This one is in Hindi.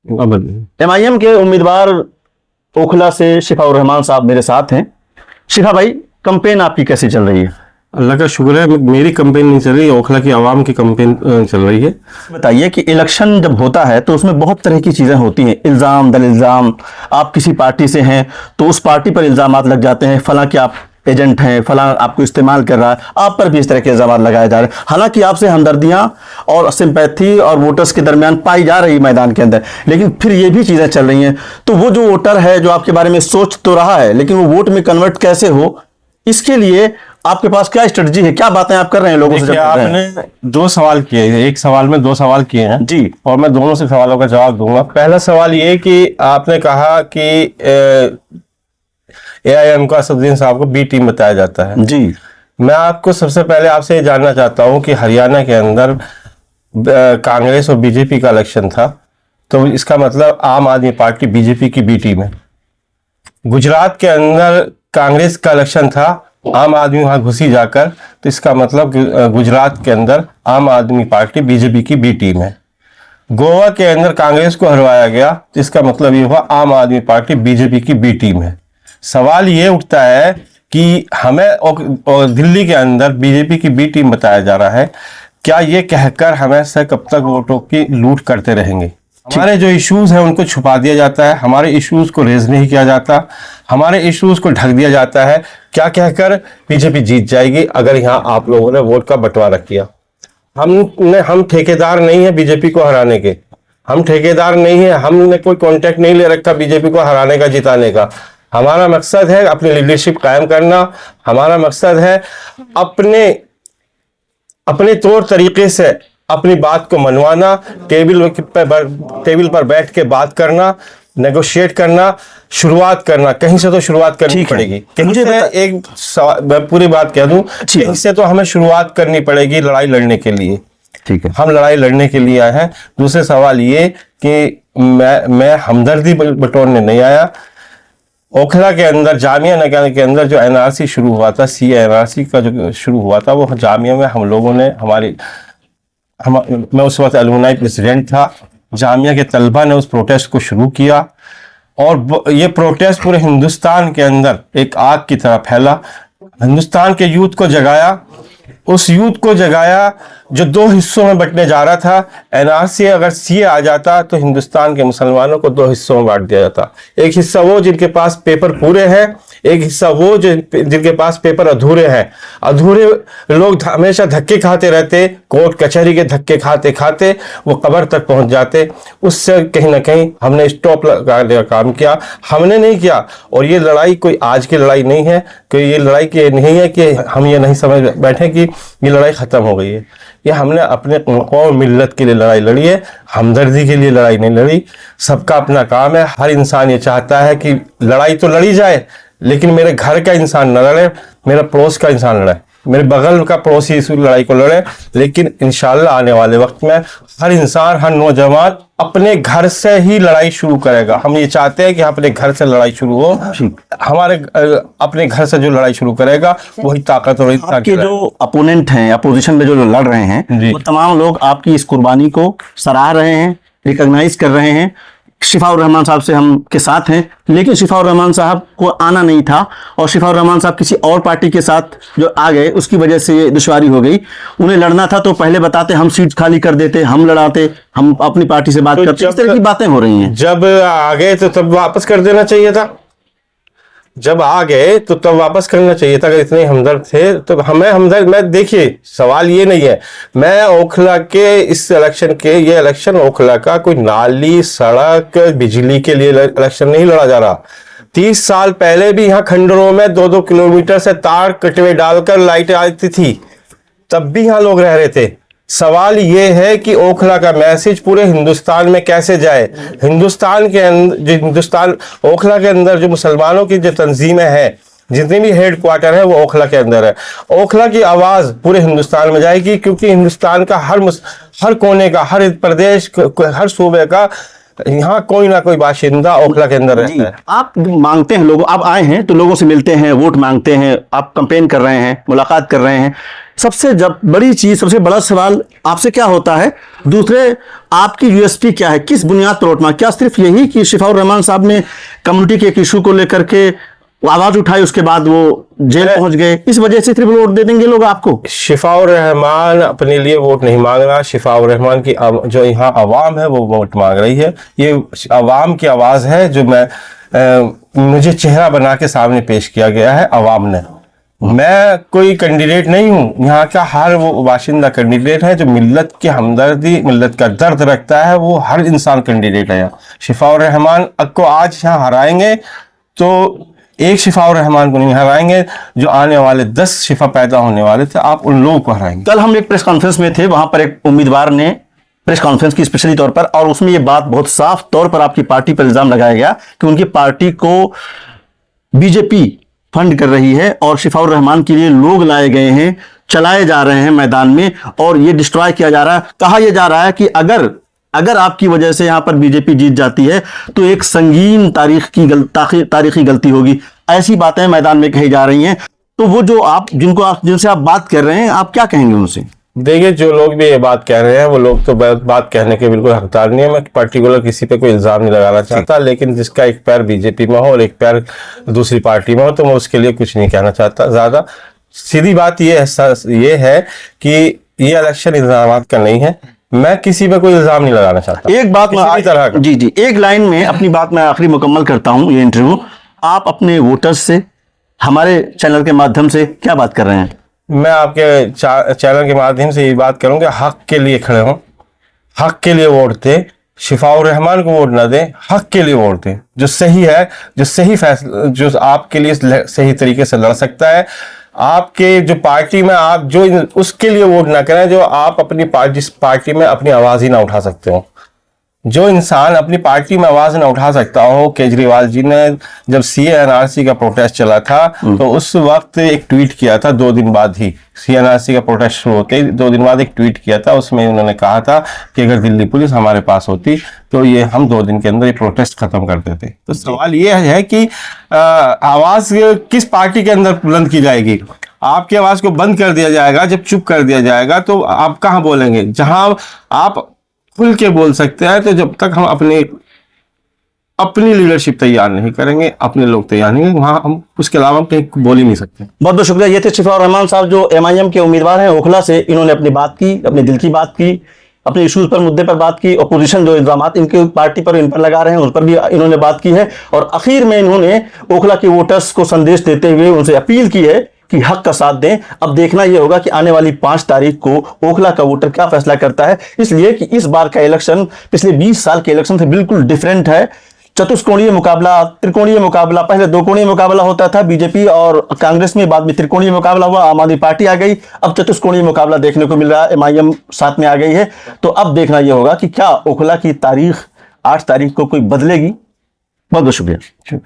MIM के उम्मीदवार ओखला से शिफाउर रहमान साहब मेरे साथ हैं। शिफा भाई, कैंपेन आपकी कैसी चल रही है? अल्लाह का शुक्र है, मेरी कंपेन नहीं चल रही है, ओखला की आवाम की कंपेन चल रही है। बताइए कि इलेक्शन जब होता है तो उसमें बहुत तरह की चीजें होती हैं, इल्जाम दल इल्जाम। आप किसी पार्टी से हैं तो उस पार्टी पर इल्जामात लग जाते हैं, फला कि आप एजेंट हैं, फला आपको इस्तेमाल कर रहा है, आप पर भी इस तरह के इल्जाम लगाए जा रहे हैं। हालांकि आपसे हमदर्दियां और सिंपैथी और वोटर्स के दरमियान पाई जा रही मैदान के अंदर, लेकिन फिर ये भी चीजें चल रही हैं। तो वो जो वोटर है जो आपके बारे में सोच तो रहा है, लेकिन वो वोट में कन्वर्ट कैसे हो, इसके लिए आपके पास क्या स्ट्रेटजी है, क्या बातें आप कर रहे हैं लोगों से? आपने दो सवाल किए हैं, एक सवाल में दो सवाल किए हैं जी, और मैं दोनों से सवालों का जवाब दूंगा। पहला सवाल ये कि आपने कहा कि AIM को असदुद्दीन साहब को बी टीम बताया जाता है। जी, मैं आपको सबसे पहले आपसे ये जानना चाहता हूं कि हरियाणा के अंदर कांग्रेस और बीजेपी का इलेक्शन था, तो इसका मतलब आम आदमी पार्टी बीजेपी की बी टीम है। गुजरात के अंदर कांग्रेस का इलेक्शन था, आम आदमी वहां घुसी जाकर, तो इसका मतलब गुजरात के अंदर आम आदमी पार्टी बीजेपी की बी टीम है। गोवा के अंदर कांग्रेस को हरवाया गया, तो इसका मतलब ये हुआ आम आदमी पार्टी बीजेपी की बी टीम है। सवाल ये उठता है कि हमें और दिल्ली के अंदर बीजेपी की बी टीम बताया जा रहा है, क्या ये कहकर हमें से कब तक वोटों की लूट करते रहेंगे? हमारे जो इश्यूज हैं उनको छुपा दिया जाता है, हमारे इश्यूज को रेज नहीं किया जाता, हमारे इश्यूज को ढक दिया जाता है, क्या कहकर बीजेपी जीत जाएगी अगर यहाँ आप लोगों ने वोट का बंटवारा किया। हम ठेकेदार नहीं है बीजेपी को हराने के, हम ठेकेदार नहीं है, हमने कोई कॉन्ट्रैक्ट नहीं ले रखा बीजेपी को हराने का, जिताने का। हमारा मकसद है अपनी लीडरशिप कायम करना, हमारा मकसद है अपने तौर तरीके से अपनी बात को मनवाना, टेबल पर बैठ के बात करना, नेगोशिएट करना, शुरुआत करना। कहीं से तो शुरुआत करनी पड़ेगी। मुझे मैं पूरी बात कह दूं, कहीं से तो हमें शुरुआत करनी पड़ेगी लड़ाई लड़ने के लिए। ठीक है, हम लड़ाई लड़ने के लिए आए हैं। दूसरे सवाल ये कि मैं हमदर्दी बटोरने नहीं आया। ओखला के अंदर जामिया नगर के अंदर जो NRC शुरू हुआ था, CA-NRC का जो शुरू हुआ था, वो जामिया में हम लोगों ने मैं उस वक्त अलुमनाई प्रेसिडेंट था, जामिया के तलबा ने उस प्रोटेस्ट को शुरू किया और ये प्रोटेस्ट पूरे हिंदुस्तान के अंदर एक आग की तरह फैला। हिंदुस्तान के यूथ को जगाया, उस यूथ को जगाया जो दो हिस्सों में बंटने जा रहा था। NRC अगर CA आ जाता तो हिंदुस्तान के मुसलमानों को दो हिस्सों में बांट दिया जाता। एक हिस्सा वो जिनके पास पेपर पूरे हैं, एक हिस्सा वो जिनके पास पेपर अधूरे हैं। अधूरे लोग हमेशा धक्के खाते रहते, कोर्ट कचहरी के धक्के खाते खाते वो कब्र तक पहुंच जाते। उससे कहीं ना कहीं हमने स्टॉप लगाने का काम किया, हमने नहीं किया। और ये लड़ाई कोई आज की लड़ाई नहीं है, कोई ये लड़ाई की नहीं है कि हम ये नहीं समझ बैठे कि ये लड़ाई खत्म हो गई है। ये हमने अपने कौम मिल्लत के लिए लड़ाई लड़ी है, हमदर्दी के लिए लड़ाई नहीं लड़ी। सबका अपना काम है, हर इंसान ये चाहता है कि लड़ाई तो लड़ी जाए, लेकिन मेरे घर का इंसान न लड़े, मेरा पड़ोस का इंसान लड़े, मेरे बगल का पड़ोसी इस लड़ाई को लड़े। लेकिन इंशाल्लाह आने वाले वक्त में हर इंसान, हर नौजवान अपने घर से ही लड़ाई शुरू करेगा। हम ये चाहते हैं कि अपने घर से लड़ाई शुरू हो। हमारे अपने घर से जो लड़ाई शुरू करेगा वही ताकत और आपके जो अपोनेंट हैं, अपोजिशन में जो लड़ रहे हैं, वो तमाम लोग आपकी इस कुर्बानी को सराह रहे हैं, रिकॉग्नाइज कर रहे हैं। शिफाउर रहमान साहब से हम के साथ हैं, लेकिन शिफाउर रहमान साहब को आना नहीं था और शिफाउर रहमान साहब किसी और पार्टी के साथ जो आ गए उसकी वजह से ये दुश्वारी हो गई। उन्हें लड़ना था तो पहले बताते, हम सीट खाली कर देते, हम लड़ाते, हम अपनी पार्टी से बात करते। इस तरह की बातें हो रही हैं। जब आ गए तो तब वापस कर देना चाहिए था, जब आ गए तो तब वापस करना चाहिए था। अगर इतने हमदर्द थे तो हमें हमदर्द, मैं देखिए सवाल ये नहीं है, मैं ओखला के इस इलेक्शन के, ये इलेक्शन ओखला का कोई नाली सड़क बिजली के लिए इलेक्शन नहीं लड़ा जा रहा। 30 साल पहले भी यहाँ खंडरों में 2-2 किलोमीटर से तार कटवे डालकर लाइटें आती थी, तब भी यहाँ लोग रह रहे थे। सवाल ये है कि ओखला का मैसेज पूरे हिंदुस्तान में कैसे जाए। हिंदुस्तान के अंदर ओखला के अंदर जो मुसलमानों की जो तंजीमें हैं, जितने भी हेड क्वार्टर है वो ओखला के अंदर है। ओखला की आवाज़ पूरे हिंदुस्तान में जाएगी, क्योंकि हिंदुस्तान का हर कोने का, हर प्रदेश, हर सूबे का यहाँ कोई ना कोई बाशिंदा ओखला के अंदर जी, रहता है। आप मांगते हैं लोगों, आप आए हैं तो लोगों से मिलते हैं, वोट मांगते हैं, आप कंपेन कर रहे हैं, मुलाकात कर रहे हैं। सबसे जब बड़ी चीज, सबसे बड़ा सवाल आपसे क्या होता है? दूसरे, आपकी यूएसपी क्या है? किस बुनियाद पर वोट मांग? क्या सिर्फ यही कि शिफाउर रहमान साहब ने कम्युनिटी के एक इशू को लेकर के आवाज उठाई, उसके बाद वो जेल पहुंच गए, इस वजह से सिर्फ वोट दे देंगे लोग आपको? शिफाउर रहमान अपने लिए वोट नहीं मांग रहा। शिफाउर रहमान की जो यहाँ अवाम है वो वोट मांग रही है। ये अवाम की आवाज है जो मुझे चेहरा बना के सामने पेश किया गया है अवाम ने। मैं कोई कैंडिडेट नहीं हूँ, यहाँ का हर वो बाशिंदा कैंडिडेट है जो मिल्लत की हमदर्दी, मिल्लत का दर्द रखता है, वो हर इंसान कैंडिडेट है यहाँ। शिफाउर रहमान को आज यहाँ हराएंगे तो एक शिफाउर रहमान को नहीं हराएंगे, जो आने वाले 10 शिफा पैदा होने वाले थे, आप उन लोगों को हराएंगे। कल हम एक प्रेस कॉन्फ्रेंस में थे, वहां पर एक उम्मीदवार ने प्रेस कॉन्फ्रेंस की स्पेशली तौर पर, और उसमें ये बात बहुत साफ तौर पर आपकी पार्टी पर इल्जाम लगाया गया कि उनकी पार्टी को बीजेपी फंड कर रही है और शिफाउर रहमान के लिए लोग लाए गए हैं, चलाए जा रहे हैं मैदान में, और ये डिस्ट्रॉय किया जा रहा है। कहा यह जा रहा है कि अगर आपकी वजह से यहां पर बीजेपी जीत जाती है तो एक संगीन तारीखी गलती होगी। ऐसी बातें मैदान में कही जा रही हैं। तो वो जो जिनसे आप बात कर रहे हैं, आप क्या कहेंगे उनसे? देखिए, जो लोग भी ये बात कह रहे हैं वो लोग तो बात कहने के बिल्कुल हकदार नहीं है। मैं पर्टिकुलर किसी पे कोई इल्जाम नहीं लगाना चाहता, लेकिन जिसका एक पैर बीजेपी में हो और एक पैर दूसरी पार्टी में हो तो मैं उसके लिए कुछ नहीं कहना चाहता ज्यादा। सीधी बात ये है कि ये इलेक्शन इल्जामात का नहीं है। मैं किसी पे कोई इल्जाम नहीं लगाना चाहता। एक बात मैं तरह का। जी एक लाइन में अपनी बात मैं आखिरी मुकम्मल करता हूं ये इंटरव्यू। आप अपने वोटर्स से हमारे चैनल के माध्यम से क्या बात कर रहे हैं? मैं आपके चैनल के माध्यम से ये बात करूंगा, हक के लिए खड़े हों, हक के लिए वोट दें। शिफाउर रहमान को वोट ना दें, हक के लिए वोट दें। जो सही है, जो सही फैसला, जो आपके लिए सही तरीके से लड़ सकता है, आपके जो पार्टी में आप जो उसके लिए वोट ना करें जो आप अपनी जिस पार्टी में अपनी आवाज ही ना उठा सकते हो। जो इंसान अपनी पार्टी में आवाज ना उठा सकता हो, केजरीवाल जी ने जब CA/NRC का प्रोटेस्ट चला था तो उस वक्त एक ट्वीट किया था, 2 दिन बाद ही CA/NRC का प्रोटेस्ट शुरू होते ही 2 दिन बाद एक ट्वीट किया था। उसमें उन्होंने कहा था कि अगर दिल्ली पुलिस हमारे पास होती तो ये हम 2 दिन के अंदर ये प्रोटेस्ट खत्म कर देते। तो सवाल ये है कि आवाज किस पार्टी के अंदर बुलंद की जाएगी? आपकी आवाज को बंद कर दिया जाएगा, जब चुप कर दिया जाएगा तो आप कहाँ बोलेंगे? जहां आप खुल के बोल सकते हैं, तो जब तक हम अपनी लीडरशिप तैयार नहीं करेंगे, अपने लोग तैयार नहीं, वहां हम उसके अलावा हम कहीं बोल ही नहीं सकते। बहुत बहुत शुक्रिया। ये थे शिफाउर रहमान साहब जो MIM के उम्मीदवार हैं ओखला से। इन्होंने अपनी बात की, अपने दिल की बात की, अपने इश्यूज पर, मुद्दे पर बात की। अपोजिशन जो इल्जामात इनके पार्टी पर इन पर लगा रहे हैं उस पर भी इन्होंने बात की है, और आखिर में इन्होंने ओखला के वोटर्स को संदेश देते हुए उनसे अपील की है कि हक का साथ दें। अब देखना यह होगा कि आने वाली 5 तारीख को ओखला का वोटर क्या फैसला करता है, इसलिए कि इस बार का इलेक्शन पिछले 20 साल के इलेक्शन से बिल्कुल डिफरेंट है। चतुष्कोणीय मुकाबला, त्रिकोणीय मुकाबला, पहले 2 कोणीय मुकाबला होता था बीजेपी और कांग्रेस में, बाद में त्रिकोणीय मुकाबला हुआ, आम आदमी पार्टी आ गई, अब चतुष्कोणीय मुकाबला देखने को मिल रहा है, MIM साथ में आ गई है। तो अब देखना यह होगा कि क्या ओखला की तारीख 8 तारीख को कोई बदलेगी। बहुत बहुत शुक्रिया।